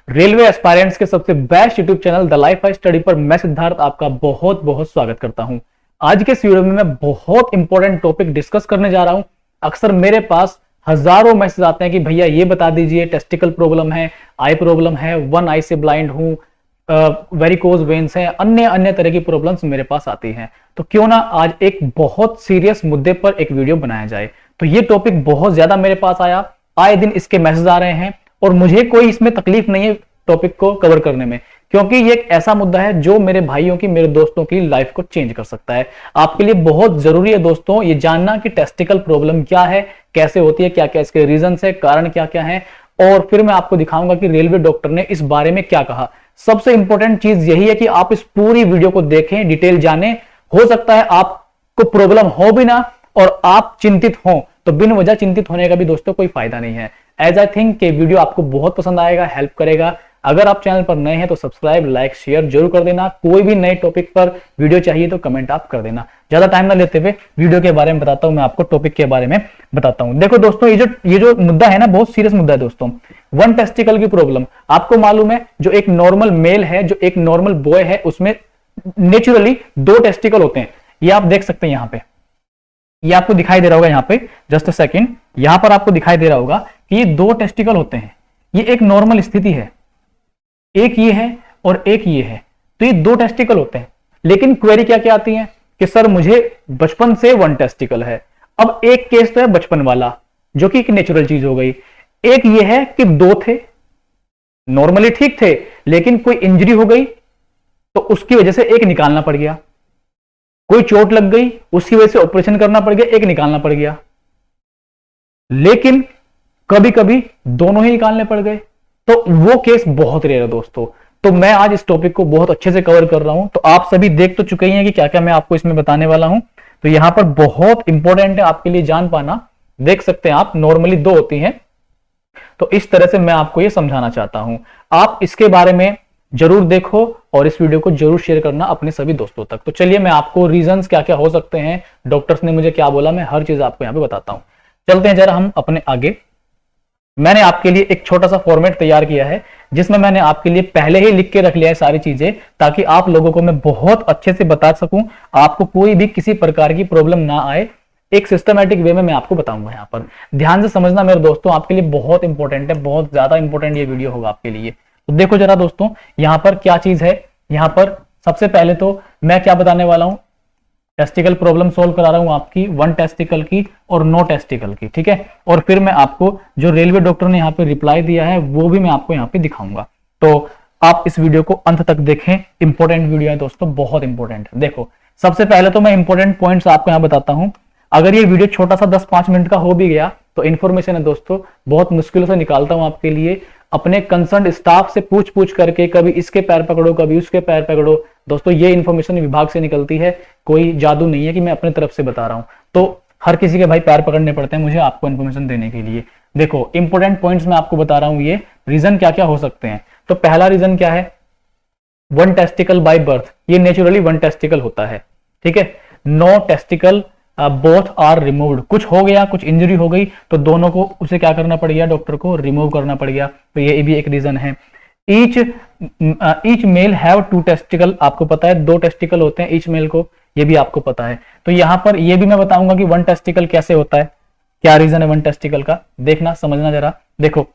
Railway aspirants के सबसे best YouTube channel the life I study पर मैं सिद्धार्थ आपका बहुत बहुत स्वागत करता हूं। आज के इस वीडियो में मैं बहुत इंपॉर्टेंट टॉपिक डिस्कस करने जा रहा हूं। अक्सर मेरे पास हजारों मैसेज आते हैं कि भैया ये बता दीजिए, टेस्टिकल प्रॉब्लम है, आई प्रॉब्लम है, वन आई से ब्लाइंड हूं, वेरिकोज वेन्स है, अन्य अन्य तरह की प्रॉब्लम्स मेरे पास आती हैं। तो क्यों ना आज एक बहुत सीरियस मुद्दे पर एक वीडियो बनाया जाए। तो ये टॉपिक बहुत ज्यादा मेरे पास आया, आए दिन इसके मैसेज आ रहे हैं और मुझे कोई इसमें तकलीफ नहीं है टॉपिक को कवर करने में, क्योंकि ये एक ऐसा मुद्दा है जो मेरे भाइयों की, मेरे दोस्तों की लाइफ को चेंज कर सकता है। आपके लिए बहुत जरूरी है दोस्तों ये जानना कि टेस्टिकल प्रॉब्लम क्या है, कैसे होती है, क्या क्या इसके रीजन है, कारण क्या क्या है, और फिर मैं आपको दिखाऊंगा कि रेलवे डॉक्टर ने इस बारे में क्या कहा। सबसे इंपॉर्टेंट चीज यही है कि आप इस पूरी वीडियो को देखें, डिटेल जाने। हो सकता है आपको प्रॉब्लम हो भी ना और आप चिंतित हो, तो बिन वजह चिंतित होने का भी दोस्तों कोई फायदा नहीं है। एज आई थिंक कि वीडियो आपको बहुत पसंद आएगा, हेल्प करेगा। अगर आप चैनल पर नए हैं तो सब्सक्राइब, लाइक, शेयर जरूर कर देना। कोई भी नए टॉपिक पर वीडियो चाहिए तो कमेंट आप कर देना। ज्यादा टाइम ना लेते हुए वीडियो के बारे में बताता हूं, मैं आपको टॉपिक के बारे में बताता हूं। देखो दोस्तों, ये जो मुद्दा है ना, बहुत सीरियस मुद्दा है दोस्तों। वन टेस्टिकल की प्रॉब्लम, आपको मालूम है जो एक नॉर्मल मेल है, जो एक नॉर्मल बॉय है, उसमें नेचुरली दो टेस्टिकल होते हैं। ये आप देख सकते हैं यहां पे, ये आपको दिखाई दे रहा होगा यहाँ पे, जस्ट अ सेकंड, यहां पर आपको दिखाई दे रहा होगा कि ये दो टेस्टिकल होते हैं। ये एक नॉर्मल स्थिति है, एक ये है और एक ये है, तो ये दो टेस्टिकल होते हैं। लेकिन क्वेरी क्या क्या आती है कि सर मुझे बचपन से वन टेस्टिकल है। अब एक केस तो है बचपन वाला, जो कि एक नेचुरल चीज हो गई। एक ये है कि दो थे, नॉर्मली ठीक थे, लेकिन कोई इंजरी हो गई तो उसकी वजह से एक निकालना पड़ गया, कोई चोट लग गई उसकी वजह से ऑपरेशन करना पड़ गया, एक निकालना पड़ गया। लेकिन कभी कभी दोनों ही निकालने पड़ गए, तो वो केस बहुत रेयर है दोस्तों। तो मैं आज इस टॉपिक को बहुत अच्छे से कवर कर रहा हूं। तो आप सभी देख तो चुके ही हैं कि क्या क्या मैं आपको इसमें बताने वाला हूं। तो यहां पर बहुत इंपॉर्टेंट है आपके लिए जान पाना। देख सकते हैं आप, नॉर्मली दो होती हैं, तो इस तरह से मैं आपको ये समझाना चाहता हूं। आप इसके बारे में जरूर देखो और इस वीडियो को जरूर शेयर करना अपने सभी दोस्तों तक। तो चलिए मैं आपको रीजंस क्या क्या हो सकते हैं, डॉक्टर्स ने मुझे क्या बोला, मैं हर चीज आपको यहां पे बताता हूं। चलते हैं जरा हम अपने आगे। मैंने आपके लिए एक छोटा सा फॉर्मेट तैयार किया है, जिसमें मैंने आपके लिए पहले ही लिख के रख लिया है सारी चीजें, ताकि आप लोगों को मैं बहुत अच्छे से बता सकूं, आपको कोई भी किसी प्रकार की प्रॉब्लम ना आए। एक सिस्टमैटिक वे में मैं आपको बताऊंगा। यहाँ पर ध्यान से समझना मेरे दोस्तों, आपके लिए बहुत इंपॉर्टेंट है, बहुत ज्यादा इंपॉर्टेंट ये वीडियो होगा आपके लिए। तो देखो जरा दोस्तों, यहाँ पर क्या चीज है। यहाँ पर सबसे पहले तो मैं क्या बताने वाला हूं, टेस्टिकल प्रॉब्लम सोल्व करा रहा हूं आपकी, वन टेस्टिकल की और नो टेस्टिकल की, ठीक है। और फिर मैं आपको जो रेलवे डॉक्टर ने यहाँ पे रिप्लाई दिया है वो भी मैं आपको यहाँ पे दिखाऊंगा। तो आप इस वीडियो को अंत तक देखें, इंपॉर्टेंट वीडियो है दोस्तों, बहुत इंपॉर्टेंट है। देखो सबसे पहले तो मैं इंपॉर्टेंट पॉइंट्स आपको यहाँ बताता हूँ। अगर ये वीडियो छोटा सा 10-5 मिनट का हो भी गया तो इन्फॉर्मेशन है दोस्तों, बहुत मुश्किलों से निकालता हूं आपके लिए, अपने कंसर्न स्टाफ से पूछ पूछ करके, कभी इसके पैर पकड़ो कभी उसके पैर पकड़ो। दोस्तों ये इन्फॉर्मेशन विभाग से निकलती है, कोई जादू नहीं है कि मैं अपने तरफ से बता रहा हूं। तो हर किसी के भाई पैर पकड़ने पड़ते हैं मुझे आपको इन्फॉर्मेशन देने के लिए। देखो इंपॉर्टेंट पॉइंट्स मैं आपको बता रहा हूं, ये रीजन क्या क्या हो सकते हैं। तो पहला रीजन क्या है, वन टेस्टिकल बाय बर्थ, ये नेचुरली वन टेस्टिकल होता है, ठीक है। No testicle both are removed, कुछ हो गया, कुछ इंजरी हो गई तो दोनों को उसे क्या करना पड़ गया, डॉक्टर को रिमूव करना पड़ गया। तो ये भी एक रीजन है। Each male have two testicle, आपको पता है दो टेस्टिकल होते हैं ईच मेल को, ये भी आपको पता है। तो यहां पर ये भी मैं बताऊंगा कि वन टेस्टिकल कैसे होता है, क्या रीजन है वन टेस्टिकल का, देखना समझना जरा। देखो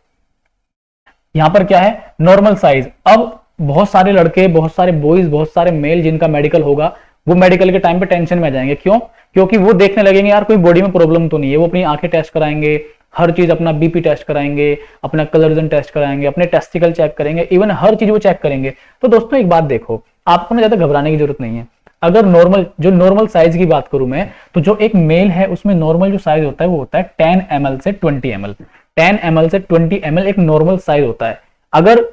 यहां पर क्या है, नॉर्मल साइज। अब बहुत सारे लड़के, बहुत सारे बॉयज, बहुत सारे मेल जिनका मेडिकल होगा, वो मेडिकल के टाइम पे टेंशन में आ जाएंगे। क्यों? क्योंकि वो देखने लगेंगे यार कोई बॉडी में प्रॉब्लम तो नहीं है। वो अपनी आंखें टेस्ट कराएंगे, हर चीज, अपना बीपी टेस्ट कराएंगे, अपना कलर्जन टेस्ट कराएंगे, अपने टेस्टिकल चेक करेंगे, इवन हर चीज वो चेक करेंगे। तो दोस्तों एक बात देखो, आपको ना ज्यादा घबराने की जरूरत नहीं है। अगर नॉर्मल साइज की बात करूं मैं, तो जो एक मेल है उसमें नॉर्मल जो साइज होता है वो होता है 10 ml से 20 ml। 10 ml से 20 ml एक नॉर्मल साइज होता है। अगर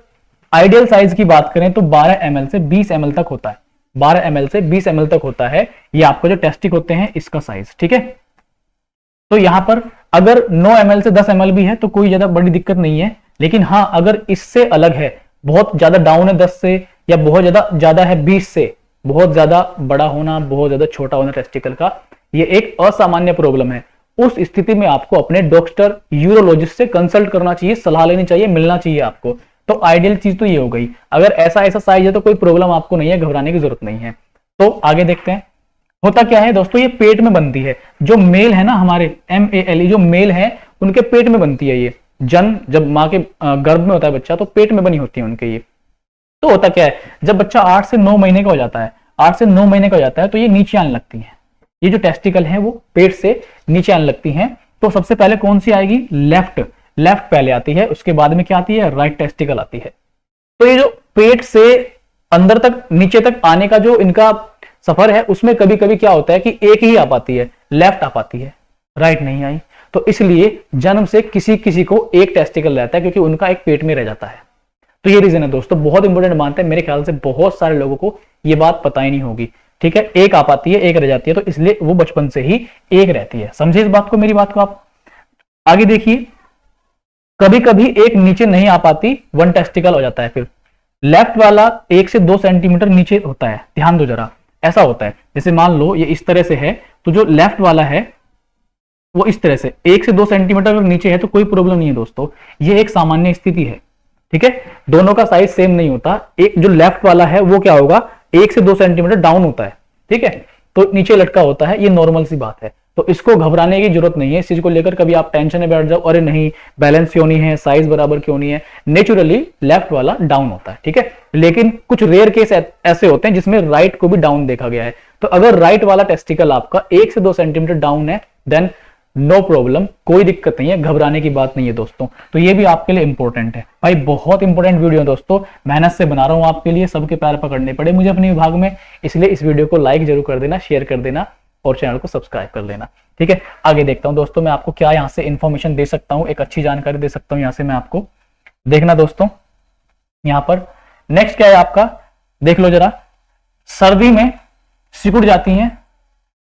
आइडियल साइज की बात करें तो 12 ml से 20 ml तक होता है, 12 ml से 20 ml तक होता है। ये आपको जो टेस्टिक होते हैं इसका साइज, ठीक है। तो यहां पर अगर 9 ml से 10 ml भी है तो कोई ज्यादा बड़ी दिक्कत नहीं है। लेकिन हाँ, अगर इससे अलग है, बहुत ज्यादा डाउन है 10 से, या बहुत ज्यादा है 20 से, बहुत ज्यादा बड़ा होना, बहुत ज्यादा छोटा होना टेस्टिकल का, ये एक असामान्य प्रॉब्लम है। उस स्थिति में आपको अपने डॉक्टर यूरोलॉजिस्ट से कंसल्ट करना चाहिए, सलाह लेनी चाहिए, मिलना चाहिए आपको। तो आइडियल चीज तो ये हो गई। अगर ऐसा ऐसा साइज है तो कोई प्रॉब्लम आपको नहीं है, घबराने की जरूरत नहीं है। तो आगे देखते हैं होता क्या है दोस्तों, ये पेट में बनती है। जो मेल है ना हमारे MALE, जो मेल है उनके पेट में बनती है ये। जन्म जब माँ के गर्भ में होता है बच्चा, तो पेट में बनी होती है उनके ये। तो होता क्या है, जब बच्चा 8 से 9 महीने का हो जाता है, 8 से 9 महीने का हो जाता है, तो ये नीचे आने लगती है। ये जो टेस्टिकल है वो पेट से नीचे आने लगती हैं। तो सबसे पहले कौन सी आएगी, लेफ्ट पहले आती है, उसके बाद में क्या आती है, राइट टेस्टिकल आती है। तो ये जो पेट से अंदर तक नीचे तक आने का जो इनका सफर है, उसमें कभी कभी क्या होता है कि एक ही आ पाती है, लेफ्ट आ पाती है, राइट नहीं आई। तो इसलिए जन्म से किसी किसी को एक टेस्टिकल रहता है, क्योंकि उनका एक पेट में रह जाता है। तो ये रीजन है दोस्तों, बहुत इंपॉर्टेंट मानते हैं। मेरे ख्याल से बहुत सारे लोगों को ये बात पता ही नहीं होगी। ठीक है, एक आ पाती है, एक रह जाती है, तो इसलिए वो बचपन से ही एक रहती है। समझे इस बात को, मेरी बात को आप आगे देखिए। कभी कभी एक नीचे नहीं आ पाती, वन टेस्टिकल हो जाता है। फिर लेफ्ट वाला 1 से 2 सेंटीमीटर नीचे होता है, ध्यान दो जरा। ऐसा होता है जैसे मान लो ये इस तरह से है, तो जो लेफ्ट वाला है वो इस तरह से 1 से 2 सेंटीमीटर अगर नीचे है तो कोई प्रॉब्लम नहीं है दोस्तों, ये एक सामान्य स्थिति है। ठीक है, दोनों का साइज सेम नहीं होता। एक जो लेफ्ट वाला है वो क्या होगा, 1 से 2 सेंटीमीटर डाउन होता है। ठीक है, तो नीचे लटका होता है, ये नॉर्मल सी बात है। तो इसको घबराने की जरूरत नहीं है। इस चीज को लेकर कभी आप टेंशन में बैठ जाओ, अरे नहीं बैलेंस क्यों नहीं है, साइज बराबर क्यों नहीं है। नेचुरली लेफ्ट वाला डाउन होता है। ठीक है, लेकिन कुछ रेयर केस ऐसे होते हैं जिसमें राइट को भी डाउन देखा गया है। तो अगर राइट वाला टेस्टिकल आपका 1 से 2 सेंटीमीटर डाउन है, देन नो प्रॉब्लम, कोई दिक्कत नहीं है, घबराने की बात नहीं है दोस्तों। तो ये भी आपके लिए इंपॉर्टेंट है भाई, बहुत इंपॉर्टेंट वीडियो है दोस्तों। मेहनत से बना रहा हूं आपके लिए, सबके पैर पकड़ने पड़े मुझे अपने विभाग में, इसलिए इस वीडियो को लाइक जरूर कर देना, शेयर कर देना और चैनल को सब्सक्राइब कर लेना। ठीक है, आगे देखता हूं दोस्तों मैं आपको क्या यहाँ से इंफॉर्मेशन दे सकता हूँ, एक अच्छी जानकारी दे सकता हूँ यहाँ से मैं आपको। देखना दोस्तों, यहाँ पर नेक्स्ट क्या है आपका, देख लो जरा। सर्दी में सिकुड़ जाती हैं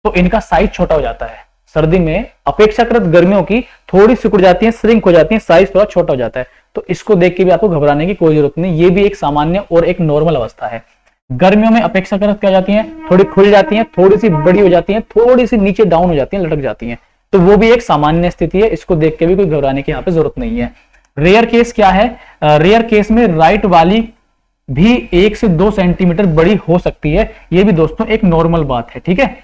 तो इनका साइज छोटा हो जाता है। सर्दी में अपेक्षाकृत गर्मियों की थोड़ी सिकुड़ जाती है, श्रिंक हो जाती है, साइज थोड़ा छोटा हो जाता है। तो इसको देख के भी आपको घबराने की कोई जरूरत नहीं, ये भी एक सामान्य और एक नॉर्मल अवस्था है। गर्मियों में अपेक्षाकृत क्या जाती हैं, थोड़ी खुल जाती हैं, थोड़ी सी बड़ी हो जाती हैं, थोड़ी सी नीचे डाउन हो जाती हैं, लटक जाती हैं। तो वो भी एक सामान्य स्थिति है, इसको देख के भी कोई घबराने की यहाँ पे जरूरत नहीं है। रेयर केस क्या है, रेयर केस में राइट वाली भी 1 से 2 सेंटीमीटर बड़ी हो सकती है, ये भी दोस्तों एक नॉर्मल बात है। ठीक है,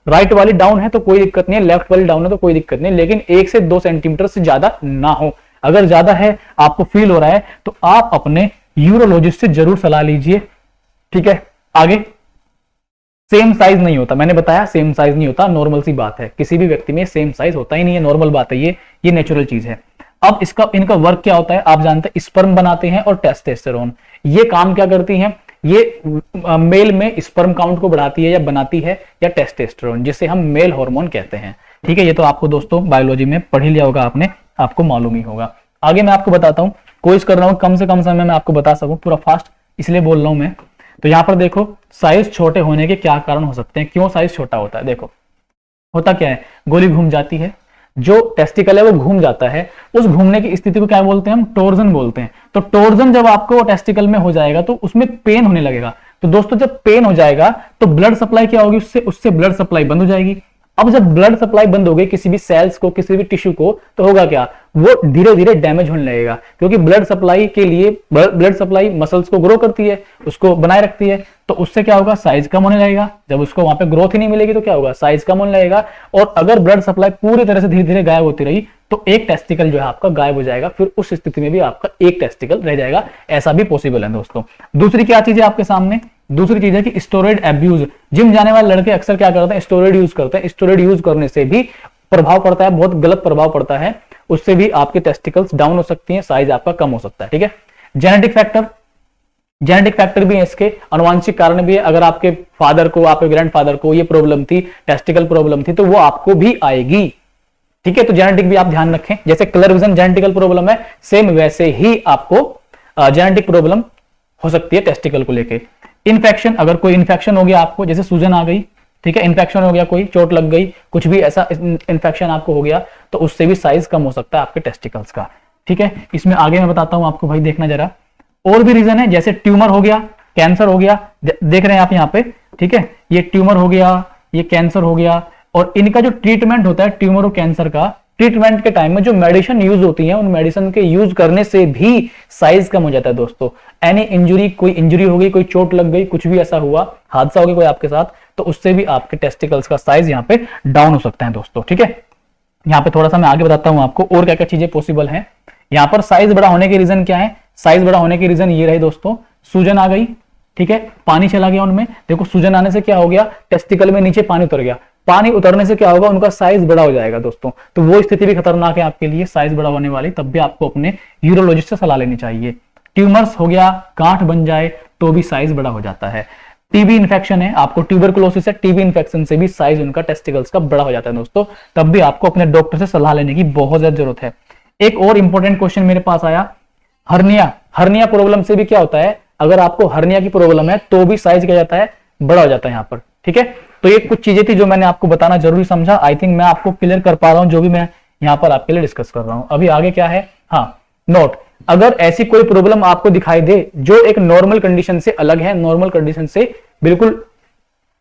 राइट वाली डाउन है तो कोई दिक्कत नहीं है, लेफ्ट वाली डाउन है तो कोई दिक्कत नहीं, लेकिन 1 से 2 सेंटीमीटर से ज्यादा ना हो। अगर ज्यादा है, आपको फील हो रहा है, तो आप अपने यूरोलॉजिस्ट से जरूर सलाह लीजिए। ठीक है, आगे सेम साइज नहीं होता, मैंने बताया सेम साइज नहीं होता, नॉर्मल सी बात है, किसी भी व्यक्ति में सेम साइज होता ही नहीं है, नॉर्मल बात है, ये नेचुरल चीज है। अब इनका वर्क क्या होता है आप जानते हैं, स्पर्म बनाते हैं और टेस्टोस्टेरोन। ये काम क्या करती हैं, ये मेल में स्पर्म काउंट को बढ़ाती है या बनाती है, या टेस्टोस्टेरोन जिसे हम मेल हार्मोन कहते हैं। ठीक है, ये तो आपको दोस्तों बायोलॉजी में पढ़ ही लिया होगा आपने, आपको मालूम ही होगा। आगे मैं आपको बताता हूं, कोशिश कर रहा हूं कम से कम समय में आपको बता सकूं, पूरा फास्ट इसलिए बोल रहा हूं मैं। तो यहां पर देखो साइज छोटे होने के क्या कारण हो सकते हैं, क्यों साइज छोटा होता है। देखो होता क्या है, गोली घूम जाती है, जो टेस्टिकल है वो घूम जाता है, उस घूमने की स्थिति को क्या बोलते हैं हम, टोर्जन बोलते हैं। तो टोर्जन जब आपको टेस्टिकल में हो जाएगा तो उसमें पेन होने लगेगा। तो दोस्तों जब पेन हो जाएगा तो ब्लड सप्लाई क्या होगी, उससे ब्लड सप्लाई बंद हो जाएगी। अब जब ब्लड सप्लाई बंद हो गई किसी भी सेल्स को, किसी भी टिश्यू को, तो होगा क्या, वो धीरे धीरे डैमेज होने लगेगा, क्योंकि ब्लड सप्लाई के लिए ब्लड सप्लाई मसल्स को ग्रो करती है, उसको बनाए रखती है। तो उससे क्या होगा, साइज कम होने लगेगा। जब उसको वहां पे ग्रोथ ही नहीं मिलेगी तो क्या होगा, साइज कम होने लगेगा। और अगर ब्लड सप्लाई पूरी तरह से धीरे धीरे गायब होती रही तो एक टेस्टिकल जो है आपका गायब हो जाएगा, फिर उस स्थिति में भी आपका एक टेस्टिकल रह जाएगा, ऐसा भी पॉसिबल है दोस्तों। दूसरी क्या चीज है आपके सामने, दूसरी चीज है कि स्टेरॉइड एब्यूज। जिम जाने वाले लड़के अक्सर क्या करते हैं, स्टेरॉइड यूज करते हैं। स्टेरॉइड यूज करने से भी प्रभाव पड़ता है, बहुत गलत प्रभाव पड़ता है, उससे भी आपके टेस्टिकल्स डाउन हो सकती हैं, साइज आपका कम हो सकता है। ठीक है, जेनेटिक फैक्टर भी है इसके, अनुवांशिक कारण भी है। अगर आपके फादर को, आपके ग्रैंडफादर को ये प्रॉब्लम थी, टेस्टिकल प्रॉब्लम थी, तो वो आपको भी आएगी। ठीक है, तो जेनेटिक भी आप ध्यान रखें, जैसे कलर विजन जेनेटिकल प्रॉब्लम है, सेम वैसे ही आपको जेनेटिक प्रॉब्लम हो सकती है टेस्टिकल को लेके। इन्फेक्शन, अगर कोई इन्फेक्शन हो गया आपको, जैसे सूजन आ गई, ठीक है, इन्फेक्शन हो गया, कोई चोट लग गई, कुछ भी ऐसा इन्फेक्शन आपको हो गया, तो उससे भी साइज कम हो सकता है आपके टेस्टिकल्स का। ठीक है, इसमें आगे मैं बताता हूं आपको भाई, देखना जरा। और भी रीजन है, जैसे ट्यूमर हो गया, कैंसर हो गया, देख रहे हैं आप यहाँ पे। ठीक है, ये ट्यूमर हो गया, ये कैंसर हो गया, और इनका जो ट्रीटमेंट होता है ट्यूमर और कैंसर का, ट्रीटमेंट के टाइम में जो मेडिसिन यूज होती है, उन मेडिसिन के यूज करने से भी साइज कम हो जाता है दोस्तों। एनी इंजुरी, कोई इंजुरी हो गई, कोई चोट लग गई, कुछ भी ऐसा हुआ, हादसा हो गया कोई आपके साथ, तो उससे भी आपके टेस्टिकल्स का साइज यहाँ पे डाउन हो सकता है दोस्तों। ठीक है, यहाँ पे थोड़ा सा मैं आगे बताता हूँ आपको और क्या क्या चीजें पॉसिबल हैं। यहाँ पर साइज बड़ा होने के रीजन क्या है? साइज बड़ा होने के रीजन ये रहे दोस्तों, सूजन आ गई, ठीक है, पानी चला गया उनमें। देखो सूजन आने से क्या हो गया, टेस्टिकल में नीचे पानी उतर गया, पानी उतरने से क्या होगा, उनका साइज बड़ा हो जाएगा दोस्तों। तो वो स्थिति भी खतरनाक है आपके लिए, साइज बड़ा होने वाली, तब भी आपको अपने यूरोलॉजिस्ट से सलाह लेनी चाहिए। ट्यूमर्स हो गया, गांठ बन जाए तो भी साइज बड़ा हो जाता है। टीबी इन्फेक्शन है, आपको ट्यूबरकुलोसिस है, टीबी इन्फेक्शन से भी साइज उनका टेस्टिकल्स का बड़ा हो जाता है दोस्तों, तब भी आपको अपने डॉक्टर से सलाह लेने की बहुत ज्यादा जरूरत है। एक और इंपॉर्टेंट क्वेश्चन मेरे पास आया, हर्निया। हर्निया प्रॉब्लम से भी क्या होता है, अगर आपको हर्निया की प्रॉब्लम है तो भी साइज क्या जाता है, बड़ा हो जाता है यहाँ पर। ठीक है, तो ये कुछ चीजें थी जो मैंने आपको बताना जरूरी समझा। आई थिंक मैं आपको क्लियर कर पा रहा हूं जो भी मैं यहाँ पर आपके लिए डिस्कस कर रहा हूं। अभी आगे क्या है, हाँ नोट, अगर ऐसी कोई प्रॉब्लम आपको दिखाई दे जो एक नॉर्मल कंडीशन से अलग है, नॉर्मल कंडीशन से बिल्कुल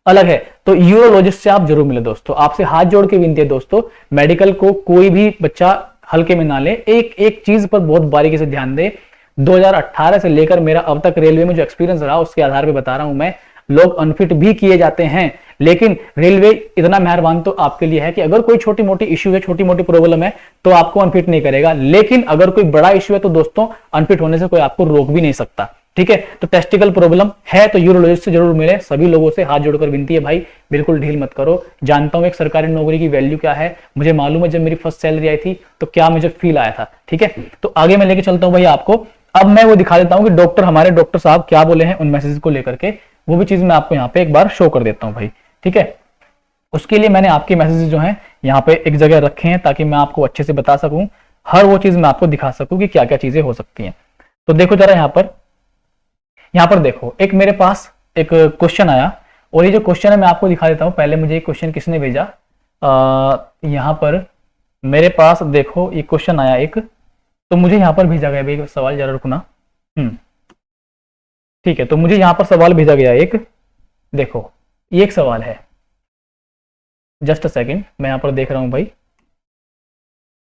अलग है, तो यूरोलॉजिस्ट से आप जरूर मिले दोस्तों। आपसे हाथ जोड़ के विनती है दोस्तों, मेडिकल को कोई भी बच्चा हल्के में ना ले, एक एक चीज पर बहुत बारीकी से ध्यान दे। 2018 से लेकर मेरा अब तक रेलवे में जो एक्सपीरियंस रहा उसके आधार पर बता रहा हूं मैं, लोग अनफिट भी किए जाते हैं, लेकिन रेलवे इतना मेहरबान तो आपके लिए है कि अगर कोई छोटी मोटी इश्यू है, छोटी मोटी प्रॉब्लम है, तो आपको अनफिट नहीं करेगा, लेकिन अगर कोई बड़ा इश्यू है तो दोस्तों अनफिट होने से कोई आपको रोक भी नहीं सकता। ठीक है, तो टेस्टिकल प्रॉब्लम है तो यूरोलॉजिस्ट से जरूर मिले। सभी लोगों से हाथ जोड़कर विनती है भाई, बिल्कुल ढील मत करो। जानता हूं एक सरकारी नौकरी की वैल्यू क्या है, मुझे मालूम है जब मेरी फर्स्ट सैलरी आई थी तो क्या मुझे फील आया था। ठीक है, तो आगे मैं लेके चलता हूं भाई आपको। अब मैं वो दिखा देता हूं कि डॉक्टर, हमारे डॉक्टर साहब क्या बोले हैं उन मैसेज को लेकर के, वो भी चीज मैं आपको यहाँ पे एक बार शो कर देता हूँ भाई। ठीक है, उसके लिए मैंने आपके मैसेजेस जो हैं यहाँ पे एक जगह रखे हैं ताकि मैं आपको अच्छे से बता सकूं, हर वो चीज मैं आपको दिखा सकूं कि क्या क्या चीजें हो सकती हैं। तो देखो जरा यहाँ पर देखो, एक मेरे पास एक क्वेश्चन आया, और ये जो क्वेश्चन है मैं आपको दिखा देता हूं। पहले मुझे एक क्वेश्चन किसने भेजा, यहाँ पर मेरे पास देखो ये क्वेश्चन आया एक, तो मुझे यहाँ पर भेजा गया भाई सवाल, जरा रुकना। ठीक है, तो मुझे यहाँ पर सवाल भेजा गया एक, देखो ये एक सवाल है, जस्ट अ सेकेंड, मैं यहाँ पर देख रहा हूँ भाई।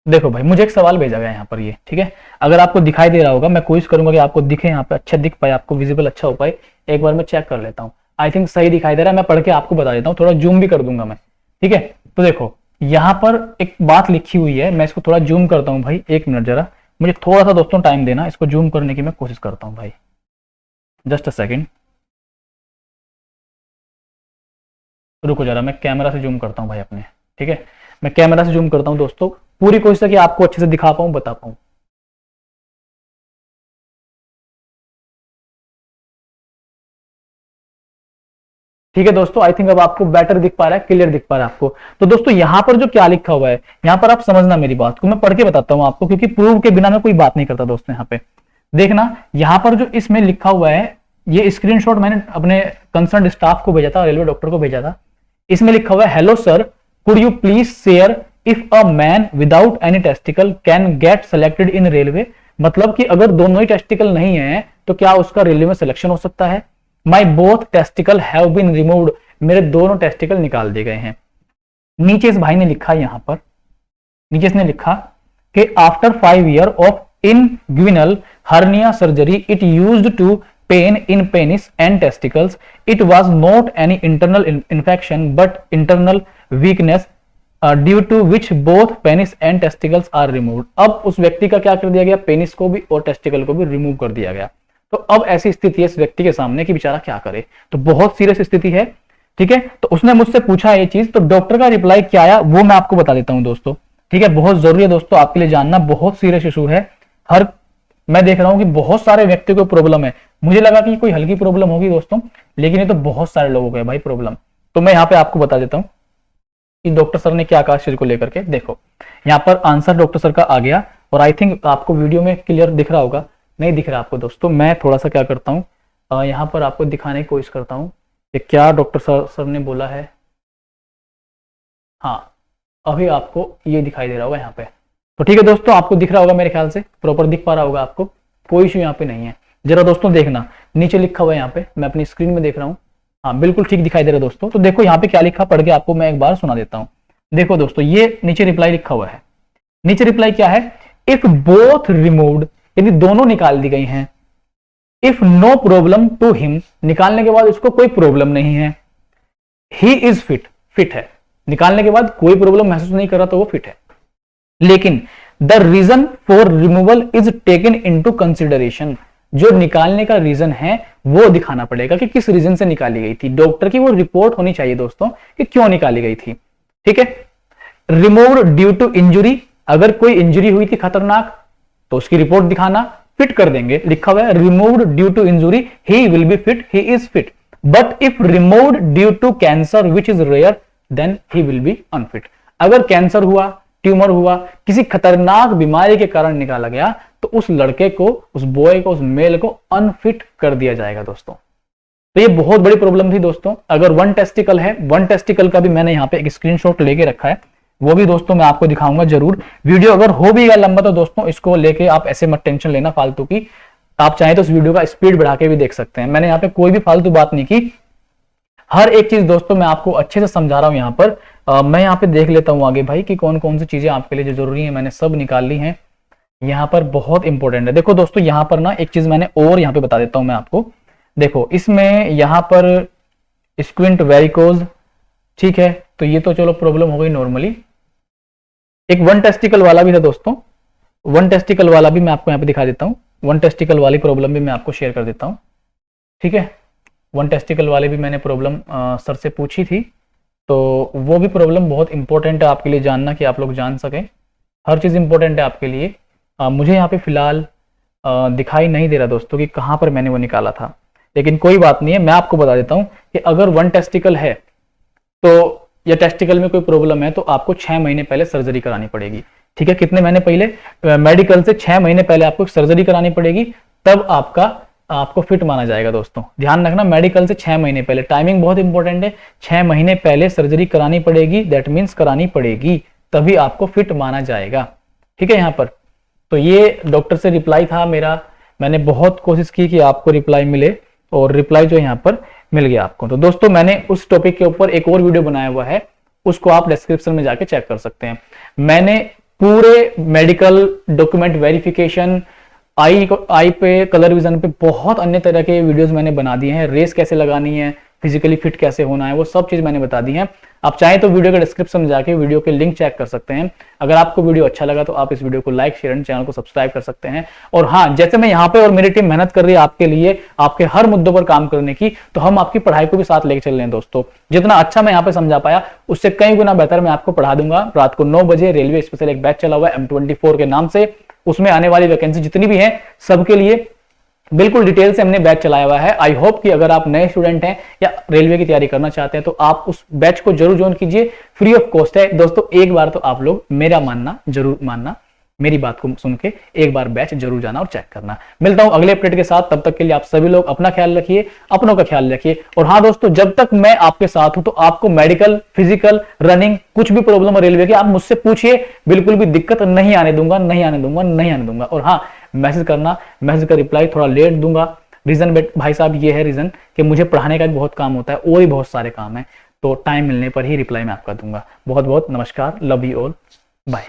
देखो भाई मुझे एक सवाल भेजा गया यहाँ पर ये, ठीक है, अगर आपको दिखाई दे रहा होगा, मैं कोशिश करूंगा कि आपको दिखे, यहाँ पे अच्छा दिख पाए, आपको विजिबल अच्छा हो पाए। एक बार मैं चेक कर लेता हूँ, आई थिंक सही दिखाई दे रहा है, मैं पढ़ के आपको बता देता हूँ, थोड़ा जूम भी कर दूंगा मैं। ठीक है, तो देखो यहाँ पर एक बात लिखी हुई है, मैं इसको थोड़ा जूम करता हूँ भाई, एक मिनट जरा, मुझे थोड़ा सा दोस्तों टाइम देना, इसको जूम करने की मैं कोशिश करता हूँ भाई, जस्ट अ सेकेंड, रुको जरा, मैं कैमरा से जूम करता हूँ भाई अपने। ठीक है, मैं कैमरा से जूम करता हूँ दोस्तों, पूरी कोशिश है कि आपको अच्छे से दिखा पाऊं, बता पाऊं। ठीक है दोस्तों, आई थिंक अब आपको बेटर दिख पा रहा है, क्लियर दिख पा रहा है आपको। तो दोस्तों यहाँ पर जो क्या लिखा हुआ है, यहाँ पर आप समझना मेरी बात को, मैं पढ़ के बताता हूँ आपको, क्योंकि प्रूव के बिना मैं कोई बात नहीं करता दोस्तों। यहाँ पे देखना, यहाँ पर जो इसमें लिखा हुआ है, ये स्क्रीनशॉट मैंने अपने कंसर्न स्टाफ को भेजा था, रेलवे डॉक्टर को भेजा था। इसमें लिखा हुआ है, hello sir, could you please share if a man without any testicle can get selected in railway. मतलब कि अगर दोनों ही टेस्टिकल नहीं है तो क्या उसका रेलवे में सिलेक्शन हो सकता है। My both testicle have been removed, मेरे दोनों टेस्टिकल निकाल दिए गए हैं। नीचे इस भाई ने लिखा, यहां पर नीचे इसने लिखा कि after 5 years of inguinal hernia surgery it used to pain in penis and testicles. It was not any internal infection but internal weakness due to which both penis and testicles are removed. अब उस व्यक्ति का क्या कर दिया गया, penis को भी और टेस्टिकल को भी रिमूव कर दिया गया। तो अब ऐसी स्थिति है इस व्यक्ति के सामने कि बेचारा क्या करे, तो बहुत सीरियस स्थिति है। ठीक है, तो उसने मुझसे पूछा ये चीज, तो डॉक्टर का रिप्लाई क्या आया वो मैं आपको बता देता हूं दोस्तों। ठीक है, बहुत जरूरी है दोस्तों आपके लिए जानना, बहुत सीरियस इशू है। मैं देख रहा हूं कि बहुत सारे व्यक्तियों को प्रॉब्लम है, मुझे लगा कि कोई हल्की प्रॉब्लम होगी दोस्तों, लेकिन ये तो बहुत सारे लोगों को है भाई प्रॉब्लम। तो मैं यहाँ पे आपको बता देता हूँ कि डॉक्टर सर ने क्या कहा इस चीज को लेकर के। देखो यहाँ पर आंसर डॉक्टर सर का आ गया, और आई थिंक आपको वीडियो में क्लियर दिख रहा होगा, नहीं दिख रहा आपको दोस्तों, मैं थोड़ा सा क्या करता हूँ, यहाँ पर आपको दिखाने की कोशिश करता हूँ कि क्या डॉक्टर सर ने बोला है। हाँ, अभी आपको ये दिखाई दे रहा होगा यहाँ पे, तो ठीक है दोस्तों, आपको दिख रहा होगा, मेरे ख्याल से प्रॉपर दिख पा रहा होगा आपको, कोई इशू यहाँ पे नहीं है। जरा दोस्तों देखना, नीचे लिखा हुआ है यहाँ पे, मैं अपनी स्क्रीन में देख रहा हूँ, हाँ बिल्कुल ठीक दिखाई दे रहा है दोस्तों। तो देखो यहाँ पे क्या लिखा, पढ़ के आपको मैं एक बार सुना देता हूँ। देखो दोस्तों, ये नीचे रिप्लाई लिखा हुआ है, नीचे रिप्लाई क्या है, इफ बोथ रिमूव्ड, यदि दोनों निकाल दी गई हैं, if no problem to him, निकालने के बाद उसको कोई प्रॉब्लम नहीं है, ही इज फिट, फिट है, निकालने के बाद कोई प्रॉब्लम महसूस नहीं कर रहा तो वो फिट है, लेकिन the reason for removal is taken into consideration, जो निकालने का रीजन है वो दिखाना पड़ेगा कि किस रीजन से निकाली गई थी, डॉक्टर की वो रिपोर्ट होनी चाहिए दोस्तों कि क्यों निकाली गई थी, ठीक है। रिमूव्ड ड्यू टू इंजुरी, अगर कोई इंजरी हुई थी खतरनाक तो उसकी रिपोर्ट दिखाना, फिट कर देंगे, लिखा हुआ है removed due to injury he will be fit, he is fit, but if removed due to cancer which is rare then he will be unfit, अगर कैंसर हुआ, ट्यूमर हुआ, किसी खतरनाक बीमारी के कारण निकाला गया तो उस लड़के को, उस बॉय को, उस मेल को अनफिट कर दिया जाएगा दोस्तों। तो ये बहुत बड़ी प्रॉब्लम थी दोस्तों। अगर वन टेस्टिकल है, वन टेस्टिकल का भी मैंने यहाँ पे एक स्क्रीनशॉट लेके रखा है, वो भी दोस्तों मैं आपको दिखाऊंगा जरूर। वीडियो अगर हो भी गया लंबा तो दोस्तों इसको लेके आप ऐसे मत टेंशन लेना फालतू की, आप चाहे तो इस वीडियो का स्पीड बढ़ा के भी देख सकते हैं। मैंने यहाँ पे कोई भी फालतू बात नहीं की, हर एक चीज दोस्तों मैं आपको अच्छे से समझा रहा हूं यहाँ पर। मैं यहाँ पे देख लेता हूँ आगे भाई कि कौन कौन सी चीजें आपके लिए जो जरूरी है, मैंने सब निकाल ली हैं। यहाँ पर बहुत इंपॉर्टेंट है, देखो दोस्तों यहाँ पर ना एक चीज मैंने और यहाँ पे बता देता हूँ मैं आपको। देखो इसमें यहाँ पर स्क्विंट वेरिकोज, ठीक है, तो ये तो चलो प्रॉब्लम हो गई नॉर्मली। एक वन टेस्टिकल वाला भी था दोस्तों, वन टेस्टिकल वाला भी मैं आपको यहाँ पे दिखा देता हूँ, वन टेस्टिकल वाली प्रॉब्लम भी मैं आपको शेयर कर देता हूँ, ठीक है। वन टेस्टिकल वाले भी मैंने प्रॉब्लम सर से पूछी थी, तो वो भी प्रॉब्लम बहुत इंपॉर्टेंट है आपके लिए जानना, कि आप लोग जान सकें, हर चीज़ इंपॉर्टेंट है आपके लिए। मुझे यहाँ पे फिलहाल दिखाई नहीं दे रहा दोस्तों कि कहाँ पर मैंने वो निकाला था, लेकिन कोई बात नहीं है, मैं आपको बता देता हूँ कि अगर वन टेस्टिकल है तो या टेस्टिकल में कोई प्रॉब्लम है तो आपको 6 महीने पहले सर्जरी करानी पड़ेगी, ठीक है। कितने महीने पहले, मेडिकल से 6 महीने पहले आपको सर्जरी करानी पड़ेगी, तब आपको फिट माना जाएगा दोस्तों। ध्यान रखना, मेडिकल से 6 महीने पहले, टाइमिंग बहुत इंपॉर्टेंट है, 6 महीने पहले सर्जरी करानी पड़ेगी, दैट मीन्स करानी पड़ेगी, तभी आपको फिट माना जाएगा, ठीक है। यहाँ पर तो ये डॉक्टर से रिप्लाई था मेरा, मैंने बहुत कोशिश की कि आपको रिप्लाई मिले, और रिप्लाई जो यहाँ पर मिल गया आपको। तो दोस्तों मैंने उस टॉपिक के ऊपर एक और वीडियो बनाया हुआ है, उसको आप डिस्क्रिप्शन में जाके चेक कर सकते हैं। मैंने पूरे मेडिकल डॉक्यूमेंट वेरिफिकेशन, आई पे, कलर विजन पे, बहुत अन्य तरह के वीडियोस मैंने बना दिए हैं, रेस कैसे लगानी है, फिजिकली फिट कैसे होना है, वो सब चीज मैंने बता दी है। आप चाहें तो वीडियो के डिस्क्रिप्शन में जाके वीडियो के लिंक चेक कर सकते हैं। अगर आपको वीडियो अच्छा लगा तो आप इस वीडियो को लाइक, शेयर एंड चैनल को सब्सक्राइब कर सकते हैं। और हाँ, जैसे मैं यहाँ पे और मेरी टीम मेहनत कर रही है आपके लिए, आपके हर मुद्दों पर काम करने की, तो हम आपकी पढ़ाई को भी साथ लेके चल रहे हैं दोस्तों। जितना अच्छा मैं यहाँ पे समझा पाया उससे कई गुना बेहतर मैं आपको पढ़ा दूंगा। रात को 9 बजे रेलवे स्पेशल एक बैच चला हुआ है M24 के नाम से, उसमें आने वाली वैकेंसी जितनी भी है सबके लिए बिल्कुल डिटेल से हमने बैच चलाया हुआ है। आई होप कि अगर आप नए स्टूडेंट हैं या रेलवे की तैयारी करना चाहते हैं तो आप उस बैच को जरूर ज्वाइन कीजिए, फ्री ऑफ कॉस्ट है दोस्तों। एक बार तो आप लोग मेरा मानना जरूर मानना, मेरी बात को सुन के एक बार बैच जरूर जाना और चेक करना। मिलता हूं अगले अपडेट के साथ, तब तक के लिए आप सभी लोग अपना ख्याल रखिए, अपनों का ख्याल रखिए। और हाँ दोस्तों, जब तक मैं आपके साथ हूं तो आपको मेडिकल, फिजिकल, रनिंग, कुछ भी प्रॉब्लम है रेलवे की, आप मुझसे पूछिए, बिल्कुल भी दिक्कत नहीं आने दूंगा, नहीं आने दूंगा, नहीं आने दूंगा। और हाँ, मैसेज करना, मैसेज का रिप्लाई थोड़ा लेट दूंगा। रीजन भाई साहब ये है रीजन कि मुझे पढ़ाने का भी बहुत काम होता है और भी बहुत सारे काम है, तो टाइम मिलने पर ही रिप्लाई मैं आपका दूंगा। बहुत बहुत नमस्कार, लव यू ऑल, बाय।